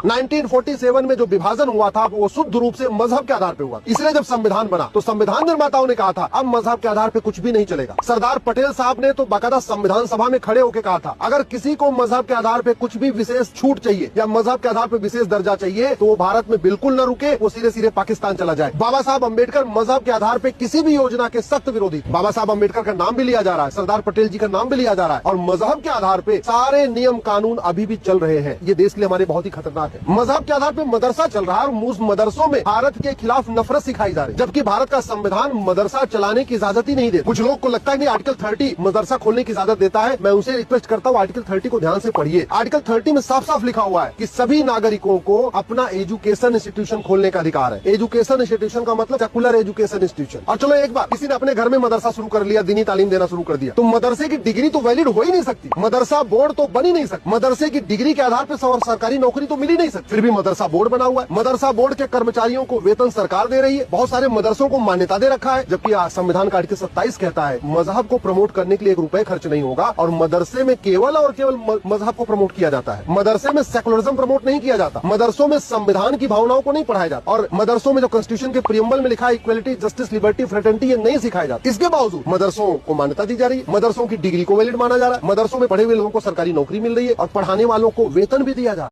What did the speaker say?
1947 में जो विभाजन हुआ था वो शुद्ध रूप से मजहब के आधार पे हुआ। इसलिए जब संविधान बना तो संविधान निर्माताओं ने कहा था अब मजहब के आधार पे कुछ भी नहीं चलेगा। सरदार पटेल साहब ने तो बाकायदा संविधान सभा में खड़े होकर कहा था अगर किसी को मजहब के आधार पे कुछ भी विशेष छूट चाहिए या मजहब के आधार पे विशेष दर्जा चाहिए तो वो भारत में बिल्कुल न रुके, वो सीधे सीधे पाकिस्तान चला जाए। बाबा साहब अम्बेडकर मजहब के आधार पे किसी भी योजना के सख्त विरोधी। बाबा साहब अम्बेडकर का नाम भी लिया जा रहा है, सरदार पटेल जी का नाम भी लिया जा रहा है और मजहब के आधार पे सारे नियम कानून अभी भी चल रहे हैं। ये देश के लिए हमारे बहुत ही खतरनाक है। मजहब के आधार पे मदरसा चल रहा है और उस मदरसों में भारत के खिलाफ नफरत सिखाई जा रही है, जबकि भारत का संविधान मदरसा चलाने की इजाजत ही नहीं देता। कुछ लोग को लगता है कि आर्टिकल 30 मदरसा खोलने की इजाजत देता है। मैं उनसे रिक्वेस्ट करता हूँ आर्टिकल 30 को ध्यान से पढ़िए। आर्टिकल 30 में साफ साफ लिखा हुआ है कि सभी नागरिकों को अपना एजुकेशन इंस्टीट्यूशन खोलने का अधिकार है। एजुकेशन इंस्टीट्यूशन का मतलब सेकुलर एजुकेशन इंस्टीट्यूशन। और चलो एक बार किसी ने अपने घर में मदरसा शुरू कर लिया, दीनी तालीम देना शुरू कर दिया, तो मदरसे की डिग्री तो वैलिड हो ही नहीं सकती, मदरसा बोर्ड तो बन ही नहीं सकती। मदरसे की डिग्री के आधार पर सरकारी नौकरी तो मिल ही नहीं सकती। फिर भी मदरसा बोर्ड बना हुआ है। मदरसा बोर्ड के कर्मचारियों को वेतन सरकार दे रही है। बहुत सारे मदरसों को मान्यता दे रखा है, जबकि संविधान का आर्टिकल 27 कहता है मजहब को प्रमोट करने के लिए 1 रुपए खर्च नहीं होगा और मदरसे में केवल और केवल मजहब को प्रमोट किया जाता है। मदरसे में सेकुलरिज्म प्रमोट नहीं किया जाता। मदरसों में संविधान की भावनाओं को नहीं पढ़ाया जाता और मदरसों में जो कॉन्स्टिट्यूशन के प्रियम्बल में लिखा है इक्वलिटी, जस्टिस, लिबर्टी, फ्रेटर्निटी, ये नहीं सिखाया जाता। इसके बावजूद मदरसों को मान्यता दी जा रही है, मदरसों की डिग्री को वैलिड माना जा रहा है, मदरसों में पढ़े हुए लोगों को सरकारी नौकरी मिल रही है और पढ़ाने वालों को वेतन भी दिया जा रहा है।